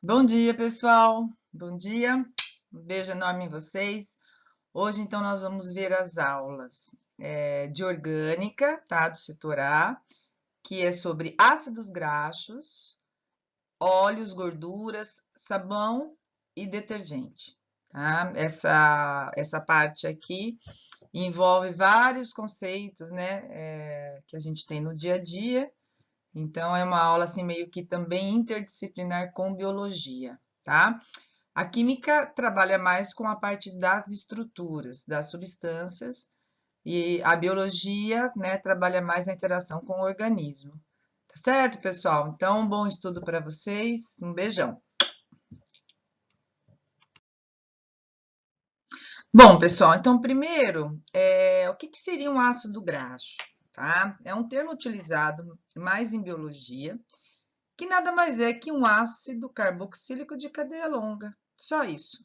Bom dia, pessoal. Bom dia. Um beijo enorme em vocês. Hoje, então, nós vamos ver as aulas de orgânica, tá? Do setor A, que é sobre ácidos graxos, óleos, gorduras, sabão e detergente, tá? Essa parte aqui envolve vários conceitos, né? Que a gente tem no dia a dia. Então, é uma aula assim meio que também interdisciplinar com biologia, tá? A química trabalha mais com a parte das estruturas, das substâncias, e a biologia, né, trabalha mais na interação com o organismo. Tá certo, pessoal? Então, um bom estudo para vocês. Um beijão. Bom, pessoal, então, primeiro, o que seria um ácido graxo? Tá? É um termo utilizado mais em biologia, que nada mais é que um ácido carboxílico de cadeia longa. Só isso.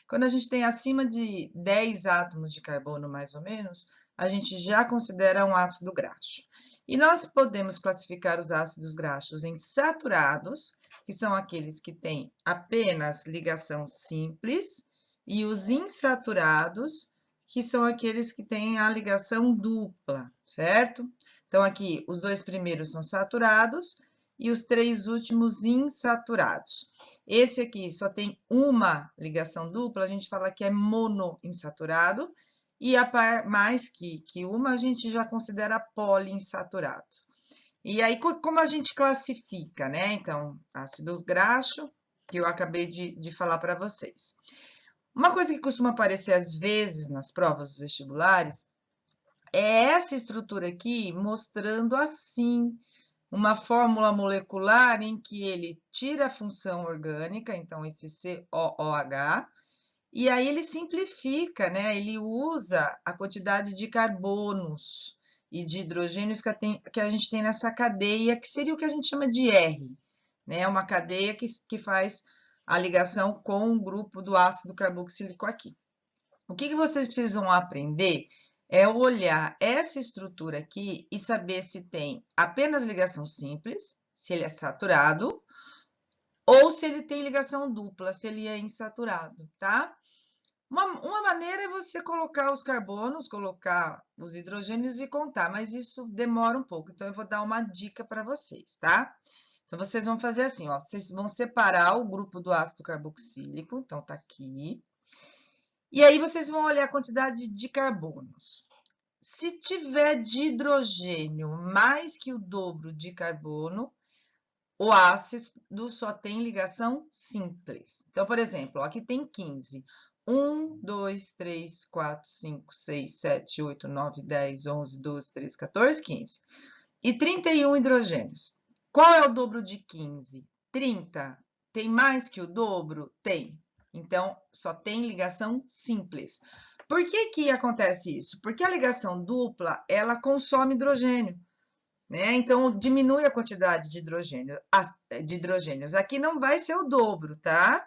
Quando a gente tem acima de 10 átomos de carbono, mais ou menos, a gente já considera um ácido graxo. E nós podemos classificar os ácidos graxos em saturados, que são aqueles que têm apenas ligação simples, e os insaturados, que são aqueles que têm a ligação dupla, certo? Então, aqui, os dois primeiros são saturados e os três últimos insaturados. Esse aqui só tem uma ligação dupla, a gente fala que é monoinsaturado, e mais que uma, a gente já considera poliinsaturado. E aí, como a gente classifica, né? Então, ácidos graxos, que eu acabei de falar para vocês. Uma coisa que costuma aparecer às vezes nas provas vestibulares é essa estrutura aqui mostrando assim uma fórmula molecular em que ele tira a função orgânica, então esse COOH, e aí ele simplifica, né? Ele usa a quantidade de carbonos e de hidrogênios que a gente tem nessa cadeia, que seria o que a gente chama de R, né? Uma cadeia que faz a ligação com o grupo do ácido carboxílico aqui. O que vocês precisam aprender é olhar essa estrutura aqui e saber se tem apenas ligação simples, se ele é saturado, ou se ele tem ligação dupla, se ele é insaturado, tá? Uma maneira é você colocar os carbonos, colocar os hidrogênios e contar, mas isso demora um pouco, então eu vou dar uma dica para vocês, tá? Então, vocês vão fazer assim, ó, vocês vão separar o grupo do ácido carboxílico, então tá aqui. E aí vocês vão olhar a quantidade de carbonos. Se tiver de hidrogênio mais que o dobro de carbono, o ácido só tem ligação simples. Então, por exemplo, aqui tem 15. 1, 2, 3, 4, 5, 6, 7, 8, 9, 10, 11, 12, 13, 14, 15. E 31 hidrogênios. Qual é o dobro de 15? 30. Tem mais que o dobro? Tem. Então, só tem ligação simples. Por que acontece isso? Porque a ligação dupla, ela consome hidrogênio, né? Então, diminui a quantidade de hidrogênios. Aqui não vai ser o dobro, tá?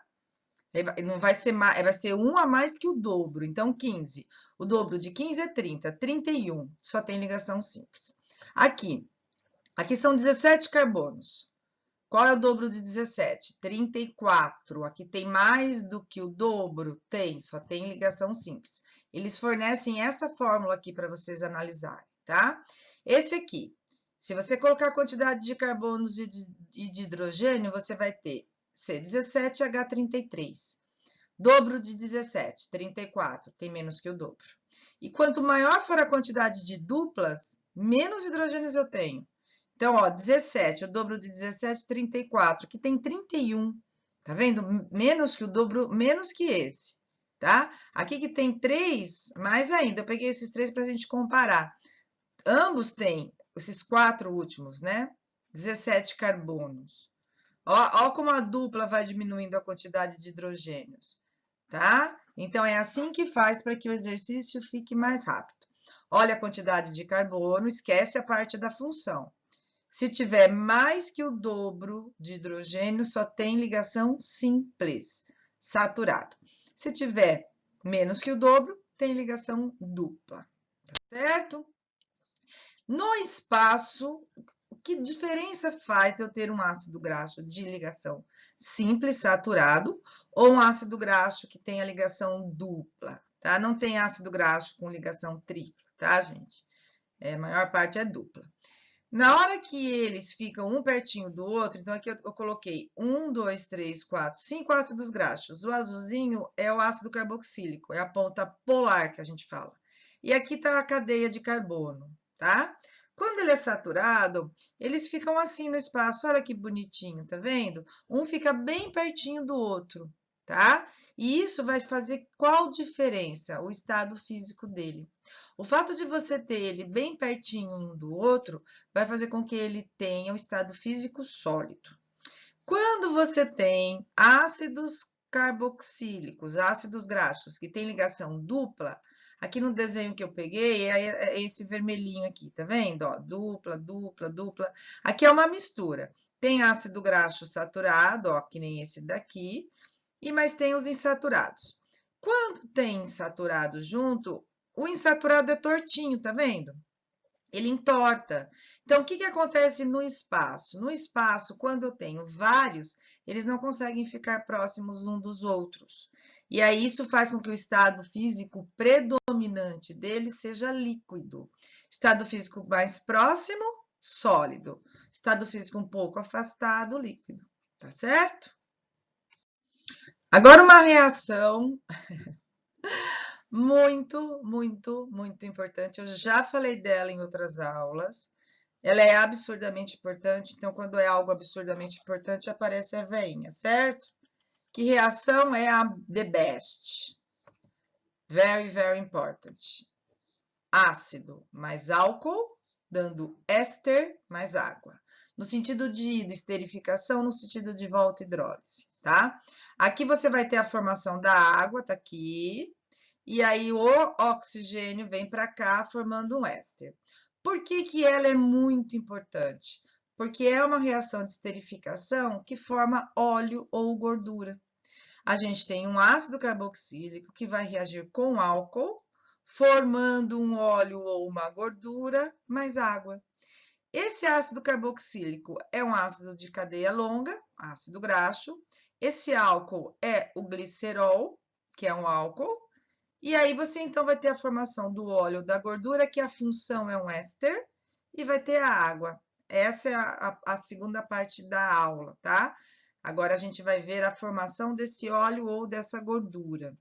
Não vai ser mais, vai ser 1 a mais que o dobro. Então, 15. O dobro de 15 é 30. 31. Só tem ligação simples. Aqui são 17 carbonos. Qual é o dobro de 17? 34. Aqui tem mais do que o dobro? Tem, só tem ligação simples. Eles fornecem essa fórmula aqui para vocês analisarem, tá? Esse aqui, se você colocar a quantidade de carbonos e de hidrogênio, você vai ter C17H33. Dobro de 17, 34, tem menos que o dobro. E quanto maior for a quantidade de duplas, menos hidrogênios eu tenho. Então, ó, 17, o dobro de 17, 34, aqui tem 31, tá vendo? Menos que o dobro, menos que esse, tá? Aqui que tem 3, mais ainda, eu peguei esses 3 para a gente comparar. Ambos têm esses 4 últimos, né? 17 carbonos. Ó como a dupla vai diminuindo a quantidade de hidrogênios, tá? Então, é assim que faz para que o exercício fique mais rápido. Olha a quantidade de carbono, esquece a parte da função. Se tiver mais que o dobro de hidrogênio, só tem ligação simples, saturado. Se tiver menos que o dobro, tem ligação dupla, tá certo? No espaço, que diferença faz eu ter um ácido graxo de ligação simples, saturado, ou um ácido graxo que tem a ligação dupla, tá? Não tem ácido graxo com ligação tripla, tá, gente? A maior parte é dupla. Na hora que eles ficam um pertinho do outro, então aqui eu coloquei 1, 2, 3, 4, 5 ácidos graxos. O azulzinho é o ácido carboxílico, é a ponta polar que a gente fala. E aqui está a cadeia de carbono, tá? Quando ele é saturado, eles ficam assim no espaço. Olha que bonitinho, tá vendo? Um fica bem pertinho do outro, tá? E isso vai fazer qual diferença? O estado físico dele. O fato de você ter ele bem pertinho um do outro vai fazer com que ele tenha o estado físico sólido. Quando você tem ácidos carboxílicos, ácidos graxos, que tem ligação dupla, aqui no desenho que eu peguei é esse vermelhinho aqui, tá vendo? Ó, dupla, dupla, dupla. Aqui é uma mistura. Tem ácido graxo saturado, ó, que nem esse daqui, mas tem os insaturados. Quando tem insaturado junto, o insaturado é tortinho, tá vendo? Ele entorta. Então, o que acontece no espaço? No espaço, quando eu tenho vários, eles não conseguem ficar próximos um dos outros. E aí, isso faz com que o estado físico predominante dele seja líquido. Estado físico mais próximo, sólido. Estado físico um pouco afastado, líquido. Tá certo? Agora, uma reação muito importante. Eu já falei dela em outras aulas. Ela é absurdamente importante, então, quando é algo absurdamente importante, aparece a veinha, certo? Que reação é a the best? Very, very important. Ácido mais álcool, dando éster mais água. No sentido de esterificação, no sentido de volta hidrólise, tá? Aqui você vai ter a formação da água, tá aqui. E aí, o oxigênio vem para cá, formando um éster. Por que ela é muito importante? Porque é uma reação de esterificação que forma óleo ou gordura. A gente tem um ácido carboxílico que vai reagir com álcool, formando um óleo ou uma gordura, mais água. Esse ácido carboxílico é um ácido de cadeia longa, ácido graxo. Esse álcool é o glicerol, que é um álcool. E aí você então vai ter a formação do óleo da gordura, que a função é um éster, e vai ter a água. Essa é a segunda parte da aula, tá? Agora a gente vai ver a formação desse óleo ou dessa gordura.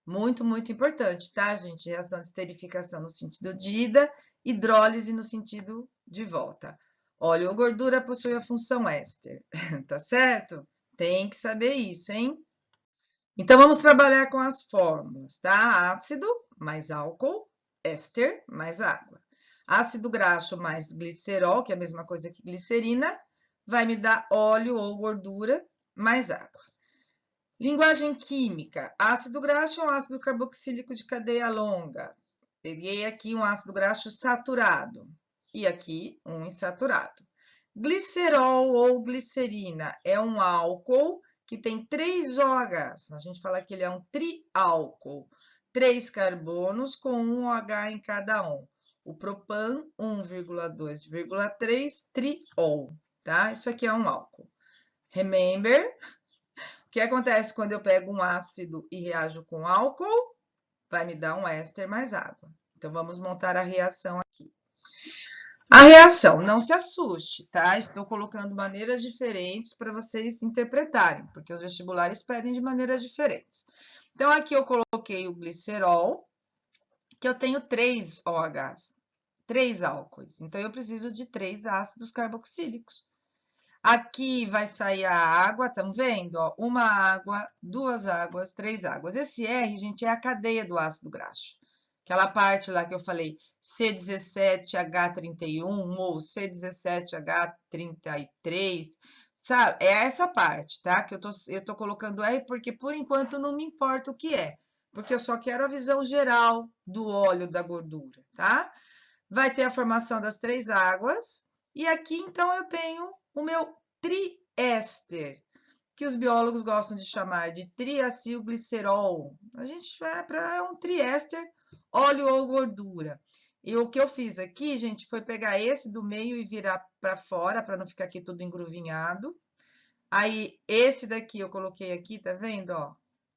Muito importante, tá, gente? Reação de esterificação no sentido de ida, hidrólise no sentido de volta. Óleo ou gordura possui a função éster, tá certo? Tem que saber isso, hein? Então, vamos trabalhar com as fórmulas, tá? Ácido mais álcool, éster mais água. Ácido graxo mais glicerol, que é a mesma coisa que glicerina, vai me dar óleo ou gordura mais água. Linguagem química. Ácido graxo é um ácido carboxílico de cadeia longa. Peguei aqui um ácido graxo saturado e aqui um insaturado. Glicerol ou glicerina é um álcool que tem 3 OHs. A gente fala que ele é um triálcool. 3 carbonos com 1 OH em cada um. O propan, 1,2,3 triol, tá? Isso aqui é um álcool. Remember, o que acontece quando eu pego um ácido e reajo com álcool? Vai me dar um éster mais água. Então, vamos montar a reação aqui. A reação, não se assuste, tá? Estou colocando maneiras diferentes para vocês interpretarem, porque os vestibulares pedem de maneiras diferentes. Então, aqui eu coloquei o glicerol, que eu tenho 3 OHs, 3 álcoois. Então, eu preciso de 3 ácidos carboxílicos. Aqui vai sair a água, estão vendo? Ó, uma água, 2 águas, 3 águas. Esse R, gente, é a cadeia do ácido graxo. Aquela parte lá que eu falei, C17H31 ou C17H33, sabe? É essa parte, tá? Que eu tô colocando R porque, por enquanto, não me importa o que é. Porque eu só quero a visão geral do óleo, da gordura, tá? Vai ter a formação das 3 águas. E aqui, então, eu tenho o meu triéster, que os biólogos gostam de chamar de triacilglicerol. A gente vai para um triéster, óleo ou gordura. E o que eu fiz aqui, gente, foi pegar esse do meio e virar para fora, para não ficar aqui tudo engruvinhado. Aí, esse daqui eu coloquei aqui, tá vendo, ó?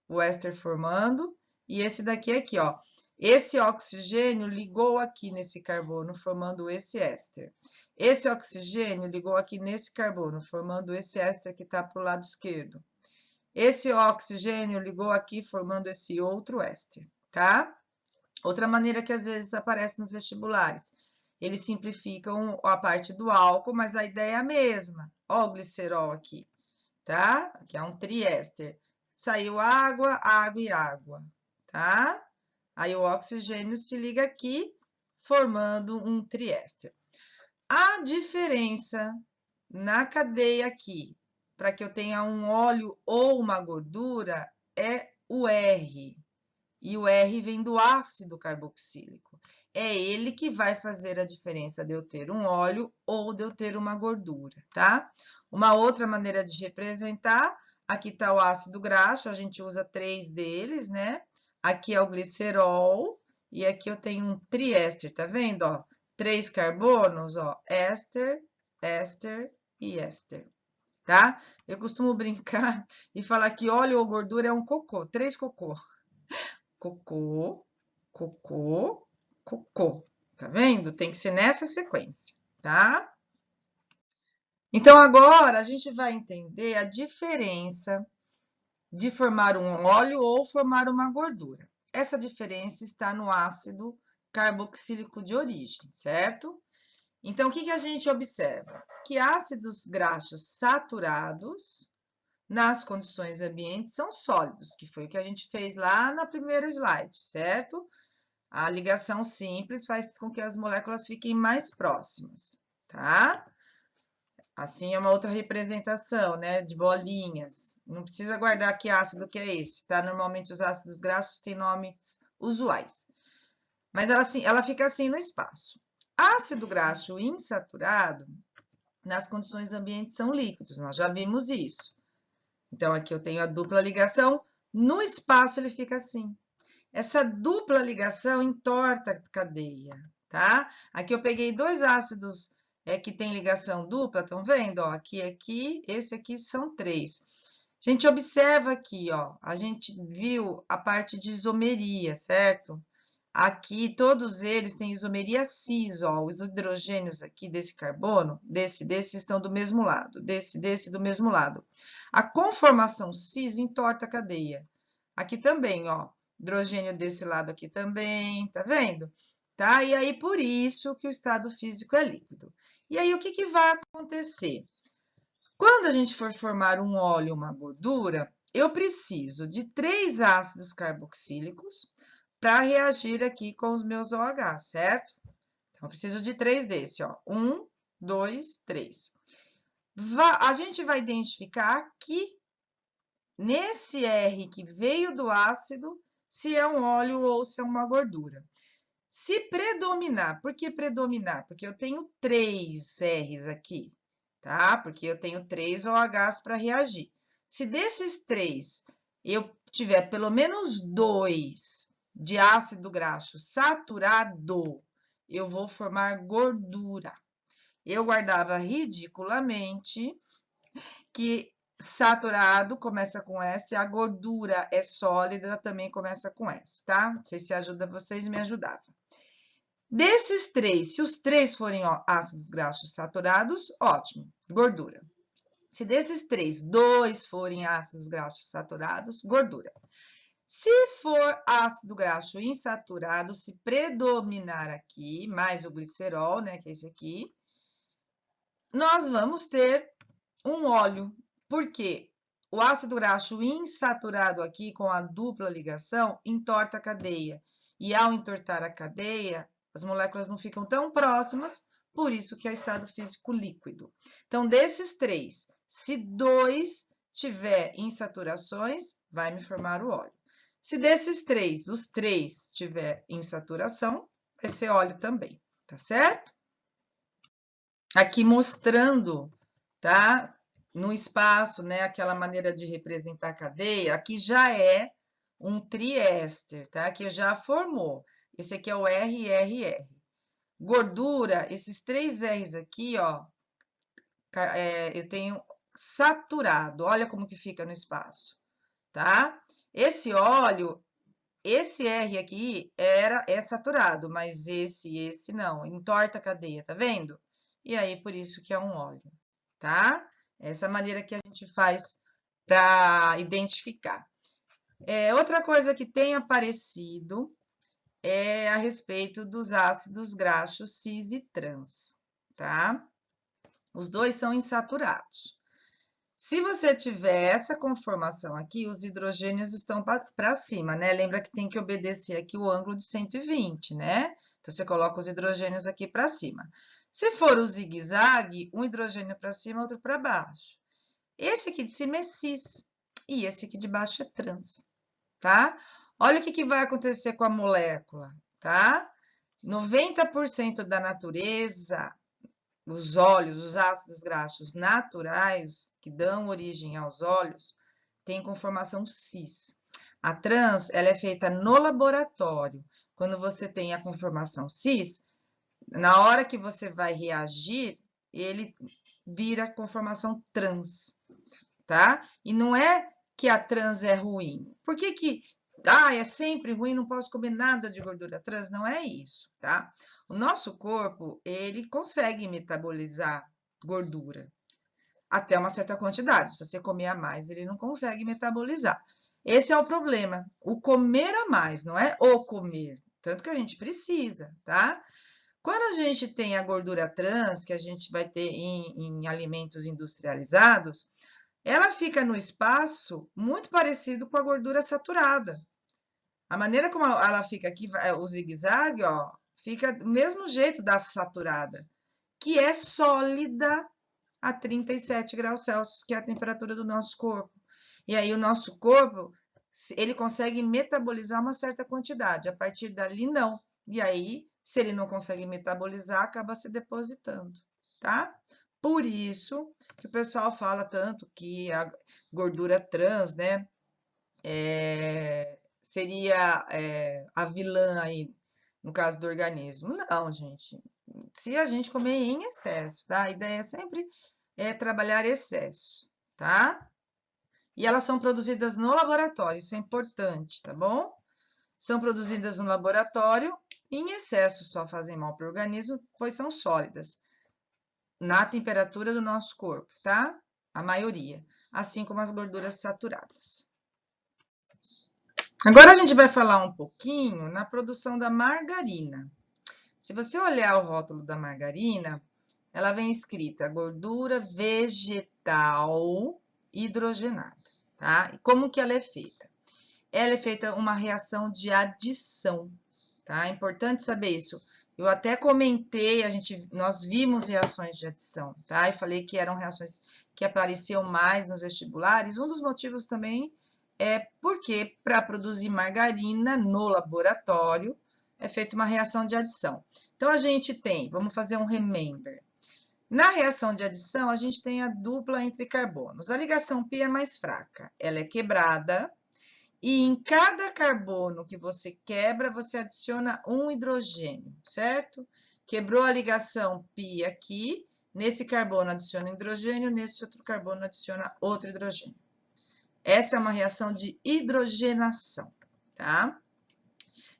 O éster formando. E esse daqui aqui, ó. Esse oxigênio ligou aqui nesse carbono, formando esse éster. Esse oxigênio ligou aqui nesse carbono, formando esse éster que tá pro lado esquerdo. Esse oxigênio ligou aqui, formando esse outro éster, tá? Outra maneira que às vezes aparece nos vestibulares. Eles simplificam a parte do álcool, mas a ideia é a mesma. Ó o glicerol aqui, tá? Aqui é um triéster. Saiu água, água e água, tá? Aí o oxigênio se liga aqui, formando um triéster. A diferença na cadeia aqui, para que eu tenha um óleo ou uma gordura, é o R. E o R vem do ácido carboxílico. É ele que vai fazer a diferença de eu ter um óleo ou de eu ter uma gordura, tá? Uma outra maneira de representar, aqui está o ácido graxo, a gente usa 3 deles, né? Aqui é o glicerol e aqui eu tenho um triéster, tá vendo, ó? 3 carbonos, ó, éster, éster e éster, tá? Eu costumo brincar e falar que óleo ou gordura é um cocô, 3 cocô. Cocô, cocô, cocô. Tá vendo? Tem que ser nessa sequência, tá? Então, agora a gente vai entender a diferença de formar um óleo ou formar uma gordura. Essa diferença está no ácido carboxílico de origem, certo? Então, o que a gente observa? Que ácidos graxos saturados nas condições ambientes são sólidos, que foi o que a gente fez lá na primeira slide, certo? A ligação simples faz com que as moléculas fiquem mais próximas, tá? Assim é uma outra representação, né, de bolinhas. Não precisa guardar que ácido que é esse, tá? Normalmente os ácidos graxos têm nomes usuais. Mas ela fica assim no espaço. Ácido graxo insaturado, nas condições ambientes, são líquidos, nós já vimos isso. Então, aqui eu tenho a dupla ligação, no espaço ele fica assim. Essa dupla ligação entorta a cadeia, tá? Aqui eu peguei 2 ácidos que tem ligação dupla, estão vendo? Ó, aqui, esse aqui são 3. A gente observa aqui, ó, a gente viu a parte de isomeria, certo? Aqui, todos eles têm isomeria cis, ó, os hidrogênios aqui desse carbono, desse estão do mesmo lado, desse do mesmo lado. A conformação cis entorta a cadeia. Aqui também, ó, hidrogênio desse lado aqui também, tá vendo? Tá? E aí, por isso que o estado físico é líquido. E aí, o que vai acontecer? Quando a gente for formar um óleo ou uma gordura, eu preciso de 3 ácidos carboxílicos para reagir aqui com os meus OH, certo? Então, eu preciso de 3 desse, ó. 1, 2, 3. A gente vai identificar aqui, nesse R que veio do ácido, se é um óleo ou se é uma gordura. Se predominar, por que predominar? Porque eu tenho 3 R's aqui, tá? Porque eu tenho 3 OHs para reagir. Se desses 3 eu tiver pelo menos 2 de ácido graxo saturado, eu vou formar gordura. Eu guardava ridiculamente que saturado começa com S, a gordura é sólida, também começa com S, tá? Não sei se ajuda vocês, me ajudava. Desses 3, se os 3 forem ácidos graxos saturados, ótimo, gordura. Se desses 3, 2 forem ácidos graxos saturados, gordura. Se for ácido graxo insaturado, se predominar aqui, mais o glicerol, né, que é esse aqui, nós vamos ter um óleo. Por quê? O ácido graxo insaturado aqui, com a dupla ligação, entorta a cadeia. E ao entortar a cadeia, as moléculas não ficam tão próximas, por isso que é estado físico líquido. Então, desses 3, se 2 tiver insaturações, vai me formar o óleo. Se desses 3, os 3 tiver insaturação, vai ser óleo também, tá certo? Aqui mostrando, tá? No espaço, né? Aquela maneira de representar a cadeia, aqui já é um triéster, tá? Que já formou. Esse aqui é o RRR. Gordura, esses 3 R's aqui, ó, eu tenho saturado. Olha como que fica no espaço, tá? Esse óleo, esse R aqui é saturado, mas esse não, entorta a cadeia, tá vendo? E aí, por isso que é um óleo, tá? Essa é a maneira que a gente faz para identificar. Outra coisa que tem aparecido é a respeito dos ácidos graxos cis e trans, tá? Os dois são insaturados. Se você tiver essa conformação aqui, os hidrogênios estão para cima, né? Lembra que tem que obedecer aqui o ângulo de 120, né? Então, você coloca os hidrogênios aqui para cima. Se for o zigue-zague, um hidrogênio para cima, outro para baixo. Esse aqui de cima é cis e esse aqui de baixo é trans, tá? Olha o que vai acontecer com a molécula, tá? 90% da natureza, os óleos, os ácidos graxos naturais que dão origem aos óleos, tem conformação cis. A trans, ela é feita no laboratório. Quando você tem a conformação cis, na hora que você vai reagir, ele vira conformação trans, tá? E não é que a trans é ruim. Por que é sempre ruim, não posso comer nada de gordura trans? Não é isso, tá? O nosso corpo, ele consegue metabolizar gordura até uma certa quantidade. Se você comer a mais, ele não consegue metabolizar. Esse é o problema. O comer a mais, não é o comer. Tanto que a gente precisa, tá? Quando a gente tem a gordura trans, que a gente vai ter em alimentos industrializados, ela fica no espaço muito parecido com a gordura saturada. A maneira como ela fica aqui, o zigue-zague, ó, fica do mesmo jeito da saturada, que é sólida a 37 graus Celsius, que é a temperatura do nosso corpo. E aí o nosso corpo, ele consegue metabolizar uma certa quantidade, a partir dali não. E aí, se ele não consegue metabolizar, acaba se depositando, tá? Por isso que o pessoal fala tanto que a gordura trans, né, seria a vilã aí, no caso do organismo. Não, gente. Se a gente comer em excesso, tá? A ideia sempre é trabalhar excesso, tá? E elas são produzidas no laboratório, isso é importante, tá bom? São produzidas no laboratório, em excesso só fazem mal para o organismo, pois são sólidas, na temperatura do nosso corpo, tá? A maioria, assim como as gorduras saturadas. Agora a gente vai falar um pouquinho na produção da margarina. Se você olhar o rótulo da margarina, ela vem escrita gordura vegetal hidrogenada, tá? E como que ela é feita? Ela é feita uma reação de adição, tá? É importante saber isso. Eu até comentei, nós vimos reações de adição, tá? E falei que eram reações que apareciam mais nos vestibulares. Um dos motivos também é porque para produzir margarina no laboratório é feita uma reação de adição. Então, a gente tem, vamos fazer um remember. Na reação de adição, a gente tem a dupla entre carbonos. A ligação π é mais fraca, ela é quebrada, e em cada carbono que você quebra, você adiciona um hidrogênio, certo? Quebrou a ligação π aqui, nesse carbono adiciona hidrogênio, nesse outro carbono adiciona outro hidrogênio. Essa é uma reação de hidrogenação, tá?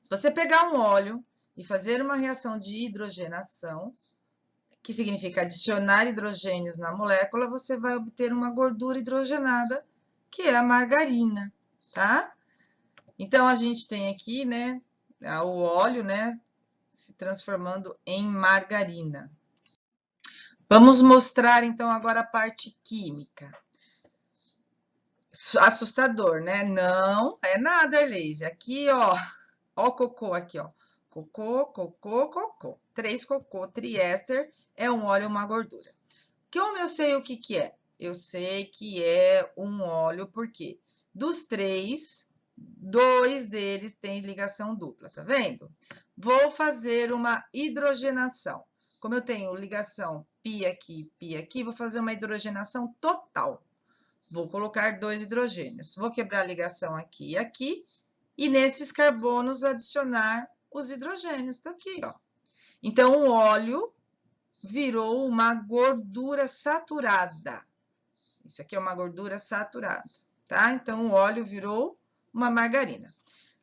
Se você pegar um óleo e fazer uma reação de hidrogenação, que significa adicionar hidrogênios na molécula, você vai obter uma gordura hidrogenada, que é a margarina, tá? Então, a gente tem aqui, né, o óleo, né, se transformando em margarina. Vamos mostrar, então, agora a parte química. Assustador, né? Não é nada, Arleise. Aqui, ó o cocô aqui, ó. Cocô, cocô, cocô. 3 cocô, triéster é um óleo, uma gordura. Como eu sei o que que é? Eu sei que é um óleo, porque dos 3, 2 deles têm ligação dupla, tá vendo? Vou fazer uma hidrogenação. Como eu tenho ligação π aqui, vou fazer uma hidrogenação total. Vou colocar 2 hidrogênios. Vou quebrar a ligação aqui e aqui, e nesses carbonos adicionar os hidrogênios, tá aqui, ó. Então, o óleo virou uma gordura saturada. Isso aqui é uma gordura saturada, tá? Então, o óleo virou uma margarina.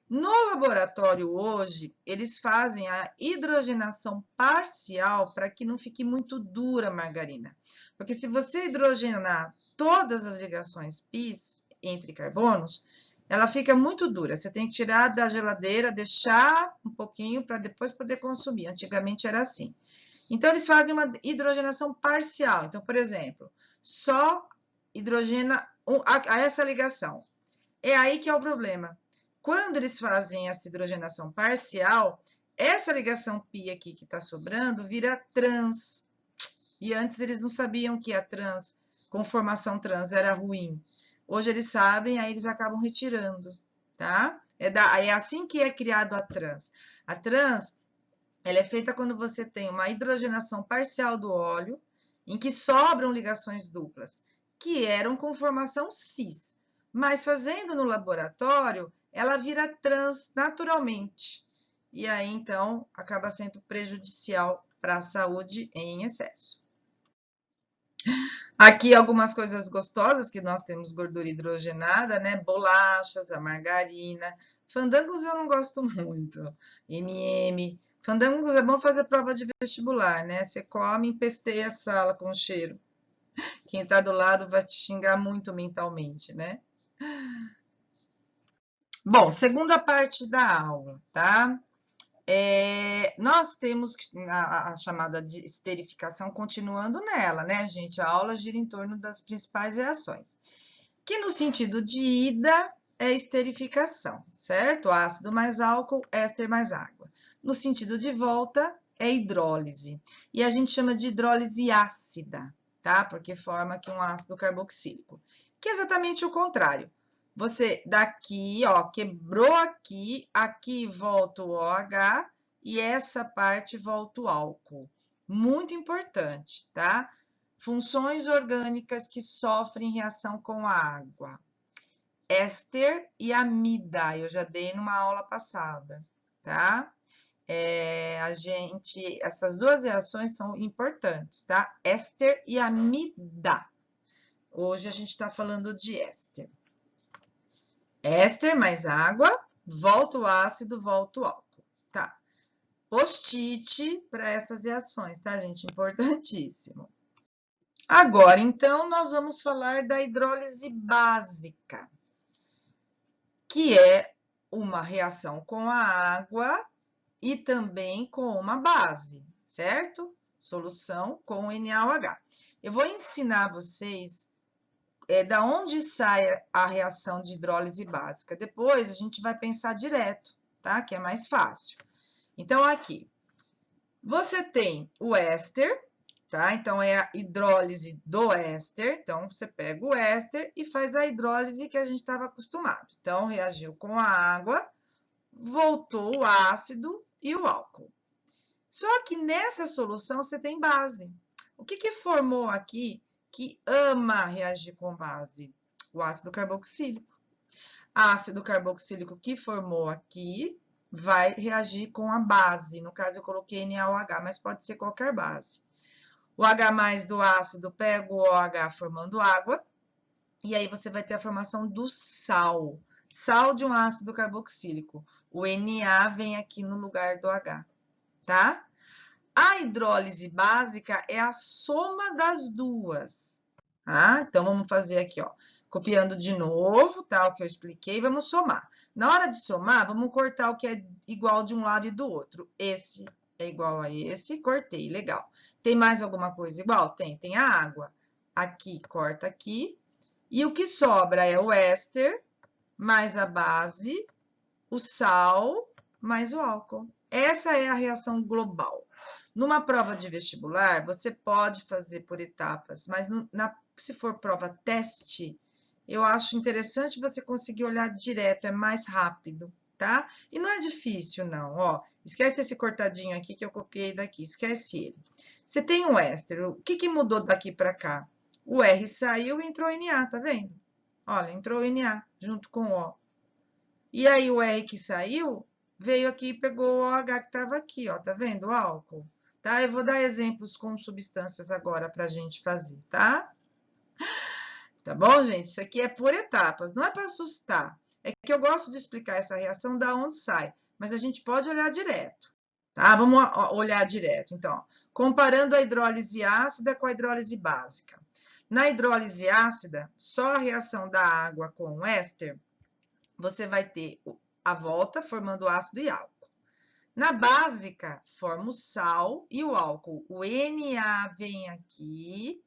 No laboratório hoje, eles fazem a hidrogenação parcial para que não fique muito dura a margarina. Porque se você hidrogenar todas as ligações πs entre carbonos, ela fica muito dura. Você tem que tirar da geladeira, deixar um pouquinho para depois poder consumir. Antigamente era assim. Então, eles fazem uma hidrogenação parcial. Então, por exemplo, só hidrogena essa ligação. É aí que é o problema. Quando eles fazem essa hidrogenação parcial, essa ligação π aqui que está sobrando vira trans. E antes eles não sabiam que a trans, conformação trans, era ruim. Hoje eles sabem, aí eles acabam retirando, tá? É assim que é criado a trans. A trans, ela é feita quando você tem uma hidrogenação parcial do óleo, em que sobram ligações duplas, que eram com formação cis. Mas fazendo no laboratório, ela vira trans naturalmente. E aí, então, acaba sendo prejudicial para a saúde em excesso. Aqui algumas coisas gostosas que nós temos gordura hidrogenada, né? Bolachas, a margarina. Fandangos eu não gosto muito. MM. Fandangos é bom fazer prova de vestibular, né? Você come e pesteia a sala com cheiro. Quem tá do lado vai te xingar muito mentalmente, né? Bom, segunda parte da aula, tá? Nós temos a chamada de esterificação continuando nela, né, gente? A aula gira em torno das principais reações. Que no sentido de ida é esterificação, certo? Ácido mais álcool, éster mais água. No sentido de volta é hidrólise. E a gente chama de hidrólise ácida, tá? Porque forma aqui um ácido carboxílico. Que é exatamente o contrário. Você daqui, ó, quebrou aqui, aqui volta o OH e essa parte volta o álcool. Muito importante, tá? Funções orgânicas que sofrem reação com a água. Éster e amida, eu já dei numa aula passada, tá? Essas duas reações são importantes, tá? Éster e amida. Hoje a gente tá falando de éster. Éster mais água, volta o ácido, volta o álcool, tá? Post-it para essas reações, tá, gente? Importantíssimo. Agora, então, nós vamos falar da hidrólise básica, que é uma reação com a água e também com uma base, certo? Solução com NaOH. Eu vou ensinar vocês da onde sai a reação de hidrólise básica. Depois a gente vai pensar direto, tá? Que é mais fácil. Então, aqui, você tem o éster, tá? Então, é a hidrólise do éster. Então, você pega o éster e faz a hidrólise que a gente estava acostumado. Então, reagiu com a água, voltou o ácido e o álcool. Só que nessa solução você tem base. O que formou aqui que ama reagir com base? O ácido carboxílico. Ácido carboxílico que formou aqui vai reagir com a base. No caso, eu coloquei NaOH, mas pode ser qualquer base. O H+ do ácido pega o OH formando água, e aí você vai ter a formação do sal. Sal de um ácido carboxílico. O Na vem aqui no lugar do H, tá? A hidrólise básica é a soma das duas, tá? Então, vamos fazer aqui, ó. Copiando de novo, tá? O que eu expliquei, vamos somar. Na hora de somar, vamos cortar o que é igual de um lado e do outro. Esse é igual a esse, cortei, legal. Tem mais alguma coisa igual? Tem, tem a água. Aqui, corta aqui. E o que sobra é o éster, mais a base, o sal, mais o álcool. Essa é a reação global. Numa prova de vestibular, você pode fazer por etapas, mas se for prova teste, eu acho interessante você conseguir olhar direto, é mais rápido, tá? E não é difícil, não, ó. Esquece esse cortadinho aqui que eu copiei daqui, esquece ele. Você tem um éster, o que mudou daqui para cá? O R saiu e entrou Na, tá vendo? Olha, entrou Na junto com o O. E aí o R que saiu veio aqui e pegou o OH que estava aqui, ó, tá vendo o álcool? Tá? Eu vou dar exemplos com substâncias agora para a gente fazer, tá? Tá bom, gente? Isso aqui é por etapas, não é para assustar. É que eu gosto de explicar essa reação da onde sai, mas a gente pode olhar direto, tá? Vamos olhar direto, então. Comparando a hidrólise ácida com a hidrólise básica. Na hidrólise ácida, só a reação da água com o éster, você vai ter a volta formando ácido e álcool. Na básica, forma o sal e o álcool. O Na vem aqui,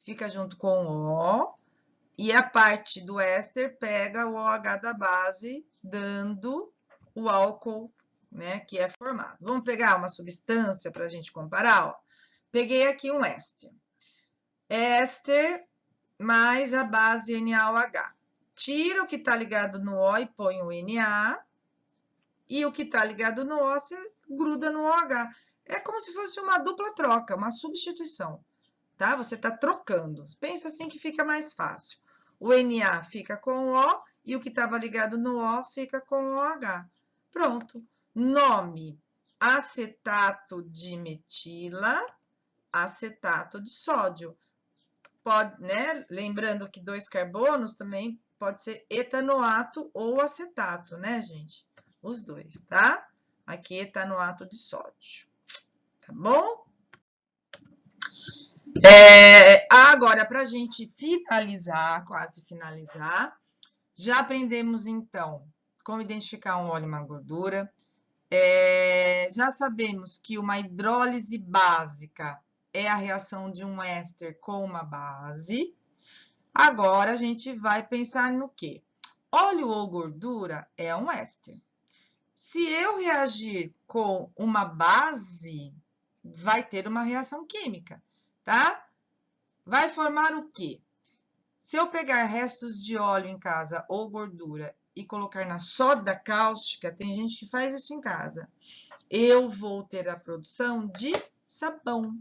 fica junto com o O, e a parte do éster pega o OH da base, dando o álcool, né, que é formado. Vamos pegar uma substância para a gente comparar? Ó. Peguei aqui um éster. Éster mais a base NaOH. Tira o que está ligado no O e põe o Na. E o que está ligado no O, você gruda no OH. É como se fosse uma dupla troca, uma substituição, tá? Você está trocando. Pensa assim que fica mais fácil. O Na fica com o O e o que estava ligado no O fica com o OH. Pronto. Nome: acetato de metila, acetato de sódio. Pode, né? Lembrando que 2 carbonos também pode ser etanoato ou acetato, né, gente? Os dois, tá? Aqui etanoato de sódio, tá bom? Agora, para a gente finalizar, quase finalizar, já aprendemos, então, como identificar um óleo e uma gordura. Já sabemos que uma hidrólise básica é a reação de um éster com uma base. Agora, a gente vai pensar no quê? Óleo ou gordura é um éster. Se eu reagir com uma base, vai ter uma reação química, tá? Vai formar o quê? Se eu pegar restos de óleo em casa ou gordura e colocar na soda cáustica, tem gente que faz isso em casa, eu vou ter a produção de sabão.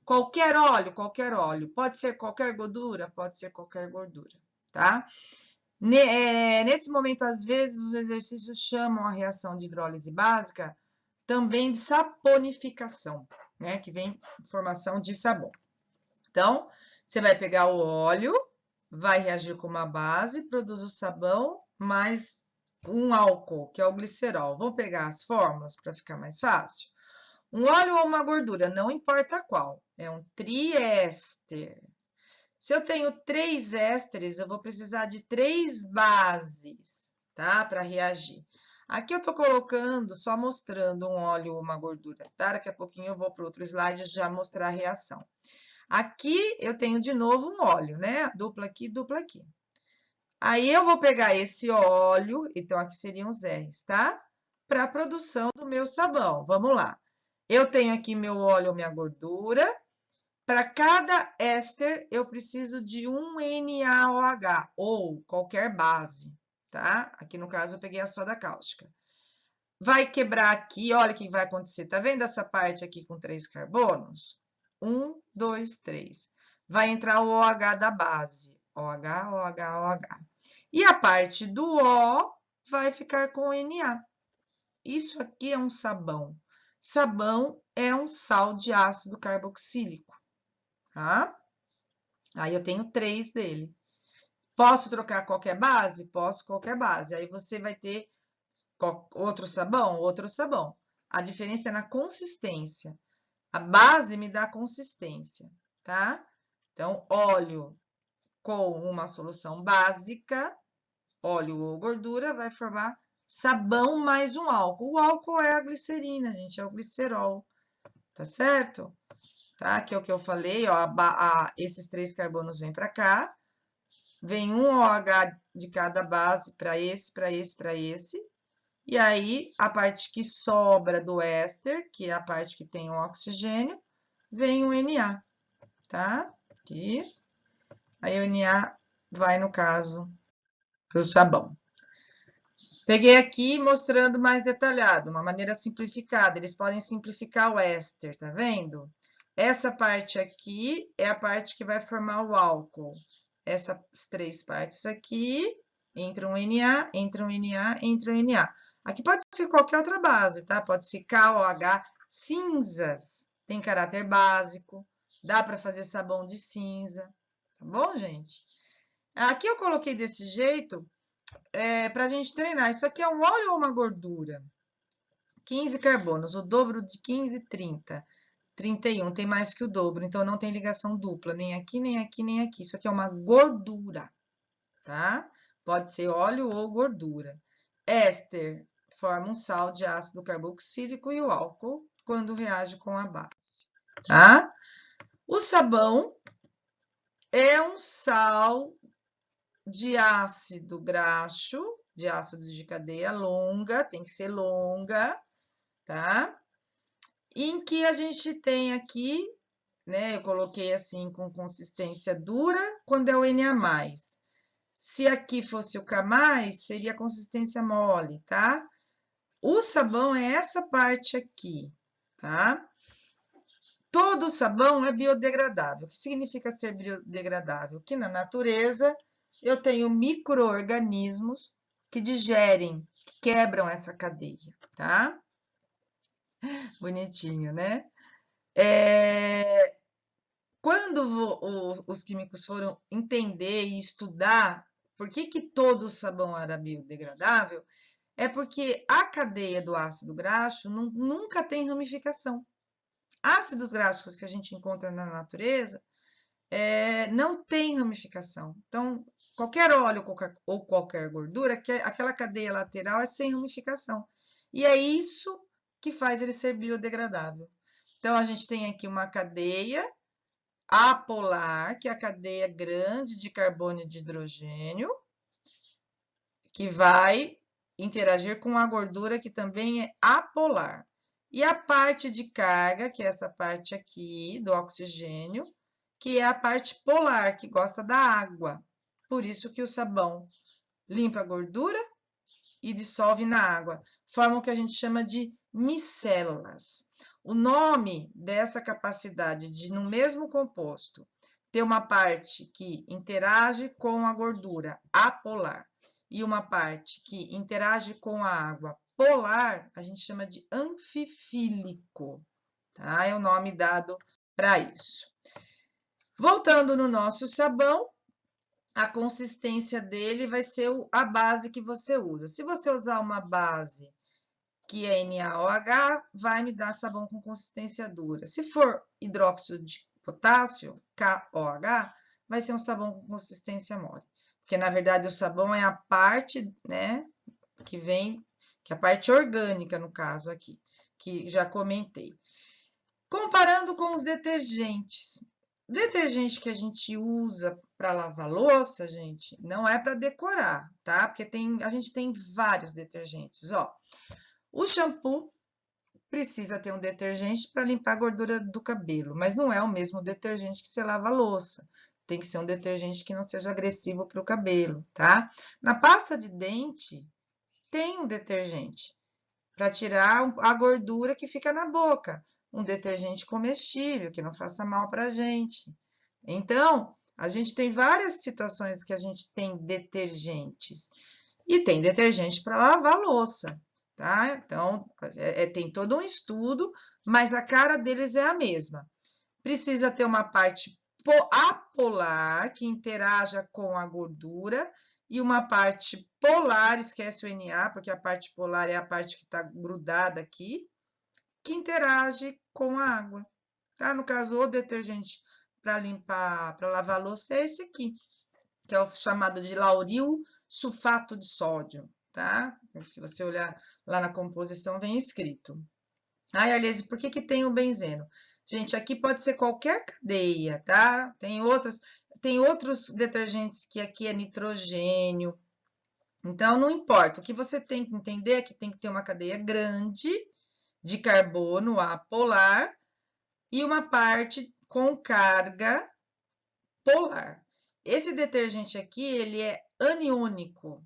Qualquer óleo, pode ser qualquer gordura, pode ser qualquer gordura, tá? Nesse momento, às vezes, os exercícios chamam a reação de hidrólise básica também de saponificação, né? Que vem formação de sabão. Então, você vai pegar o óleo, vai reagir com uma base, produz o sabão, mais um álcool, que é o glicerol. Vamos pegar as fórmulas para ficar mais fácil? Um óleo ou uma gordura, não importa qual, é um triéster. Se eu tenho 3 ésteres, eu vou precisar de 3 bases, tá? Para reagir. Aqui eu estou colocando, só mostrando um óleo ou uma gordura, tá? Daqui a pouquinho eu vou para outro slide já mostrar a reação. Aqui eu tenho de novo um óleo, né? Dupla aqui, dupla aqui. Aí eu vou pegar esse óleo, então aqui seriam os R's, tá? Para a produção do meu sabão. Vamos lá. Eu tenho aqui meu óleo ou minha gordura. Para cada éster, eu preciso de um NaOH, ou qualquer base, tá? Aqui no caso, eu peguei a soda cáustica. Vai quebrar aqui, olha o que vai acontecer. Tá vendo essa parte aqui com 3 carbonos? 1, 2, 3. Vai entrar o OH da base. OH, OH, OH. E a parte do O vai ficar com o Na. Isso aqui é um sabão. Sabão é um sal de ácido carboxílico, tá? Aí eu tenho 3 dele. Posso trocar qualquer base? Posso qualquer base. Aí você vai ter outro sabão? Outro sabão. A diferença é na consistência. A base me dá consistência, tá? Então, óleo com uma solução básica, óleo ou gordura, vai formar sabão mais um álcool. O álcool é a glicerina, gente, é o glicerol, tá certo? Tá? Que é o que eu falei, ó, esses 3 carbonos vêm para cá, vem um OH de cada base para esse, para esse, para esse, e aí a parte que sobra do éster, que é a parte que tem o oxigênio, vem o Na, tá? Aqui. Aí o Na vai, no caso, para o sabão. Peguei aqui mostrando mais detalhado, uma maneira simplificada. Eles podem simplificar o éster, tá vendo? Essa parte aqui é a parte que vai formar o álcool. Essas 3 partes aqui, entra um Na, entra um Na, entra um Na. Aqui pode ser qualquer outra base, tá? Pode ser KOH, cinzas, tem caráter básico, dá para fazer sabão de cinza, tá bom, gente? Aqui eu coloquei desse jeito para a gente treinar. Isso aqui é um óleo ou uma gordura? 15 carbonos, o dobro de 15, 30. 31, tem mais que o dobro, então não tem ligação dupla, nem aqui, nem aqui, nem aqui. Isso aqui é uma gordura, tá? Pode ser óleo ou gordura. Éster forma um sal de ácido carboxílico e o álcool quando reage com a base, tá? O sabão é um sal de ácido graxo, de ácido de cadeia longa, tem que ser longa, tá? Em que a gente tem aqui, né? Eu coloquei assim com consistência dura quando é o Na+. Se aqui fosse o K+, seria consistência mole, tá? O sabão é essa parte aqui, tá? Todo sabão é biodegradável. O que significa ser biodegradável? Que na natureza eu tenho micro-organismos que digerem, que quebram essa cadeia, tá? Bonitinho, né? Quando os químicos foram entender e estudar por que todo o sabão era biodegradável, é porque a cadeia do ácido graxo nunca tem ramificação. Ácidos graxos que a gente encontra na natureza não tem ramificação. Então, qualquer óleo ou qualquer gordura, aquela cadeia lateral é sem ramificação. E é isso que faz ele ser biodegradável. Então, a gente tem aqui uma cadeia apolar, que é a cadeia grande de carbono e de hidrogênio, que vai interagir com a gordura, que também é apolar. E a parte de carga, que é essa parte aqui do oxigênio, que é a parte polar, que gosta da água. Por isso que o sabão limpa a gordura e dissolve na água. Forma o que a gente chama de micelas. O nome dessa capacidade de, no mesmo composto, ter uma parte que interage com a gordura, apolar, e uma parte que interage com a água, polar, a gente chama de anfifílico, tá? É o nome dado para isso. Voltando no nosso sabão, a consistência dele vai ser a base que você usa. Se você usar uma base que é NaOH, vai me dar sabão com consistência dura. Se for hidróxido de potássio, KOH, vai ser um sabão com consistência mole. Porque, na verdade, o sabão é a parte, né, que é a parte orgânica, no caso aqui, que já comentei. Comparando com os detergentes. Detergente que a gente usa para lavar louça, gente, não é para decorar, tá? Porque a gente tem vários detergentes, ó. O shampoo precisa ter um detergente para limpar a gordura do cabelo, mas não é o mesmo detergente que você lava a louça. Tem que ser um detergente que não seja agressivo para o cabelo, tá? Na pasta de dente, tem um detergente para tirar a gordura que fica na boca. Um detergente comestível, que não faça mal para a gente. Então, a gente tem várias situações que a gente tem detergentes. E tem detergente para lavar louça, tá? Então, tem todo um estudo, mas a cara deles é a mesma. Precisa ter uma parte apolar, que interaja com a gordura, e uma parte polar, esquece o Na, porque a parte polar é a parte que está grudada aqui, que interage com a água, tá? No caso, o detergente para limpar, para lavar louça é esse aqui, que é o chamado de lauril sulfato de sódio, tá? Se você olhar lá na composição, vem escrito. Ai, Arlese, por que tem o benzeno? Gente, aqui pode ser qualquer cadeia, tá? Tem outros detergentes que aqui é nitrogênio. Então, não importa. O que você tem que entender é que tem que ter uma cadeia grande de carbono apolar e uma parte com carga polar. Esse detergente aqui, ele é aniônico,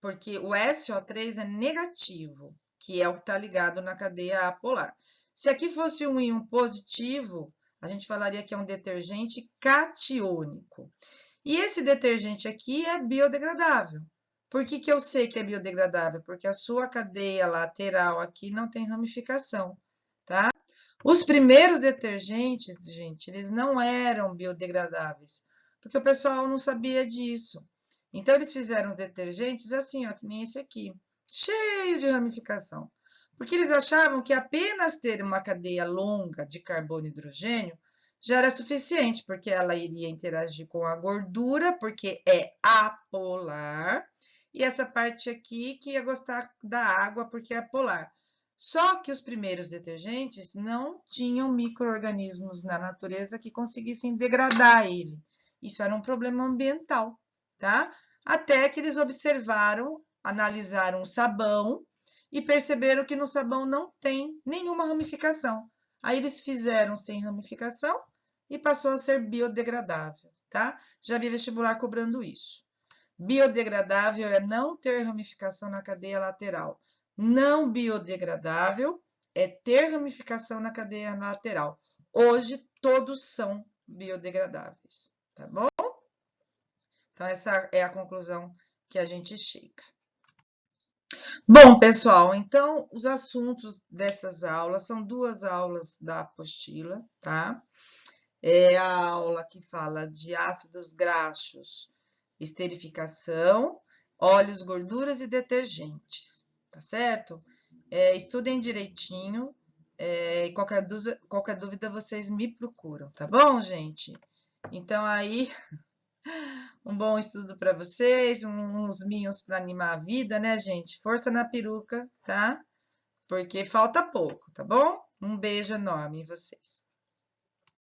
porque o SO3 é negativo, que é o que está ligado na cadeia apolar. Se aqui fosse um íon positivo, a gente falaria que é um detergente catiônico. E esse detergente aqui é biodegradável, Por que que eu sei que é biodegradável? Porque a sua cadeia lateral aqui não tem ramificação, tá? Os primeiros detergentes, gente, eles não eram biodegradáveis, porque o pessoal não sabia disso. Então, eles fizeram os detergentes assim, ó, que nem esse aqui, cheio de ramificação. Porque eles achavam que apenas ter uma cadeia longa de carbono e hidrogênio já era suficiente, porque ela iria interagir com a gordura, porque é apolar, e essa parte aqui que ia gostar da água, porque é polar. Só que os primeiros detergentes não tinham micro-organismos na natureza que conseguissem degradar ele. Isso era um problema ambiental, tá? Até que eles observaram, analisaram o sabão e perceberam que no sabão não tem nenhuma ramificação. Aí eles fizeram sem ramificação e passou a ser biodegradável, tá? Já vi vestibular cobrando isso. Biodegradável é não ter ramificação na cadeia lateral. Não biodegradável é ter ramificação na cadeia lateral. Hoje, todos são biodegradáveis, tá bom? Então, essa é a conclusão que a gente chega. Bom, pessoal, então, os assuntos dessas aulas são 2 aulas da apostila, tá? É a aula que fala de ácidos graxos, esterificação, óleos, gorduras e detergentes, tá certo? Estudem direitinho, qualquer dúvida vocês me procuram, tá bom, gente? Então, aí, um bom estudo para vocês, uns minhos para animar a vida, né, gente? Força na peruca, tá? Porque falta pouco, tá bom? Um beijo enorme em vocês.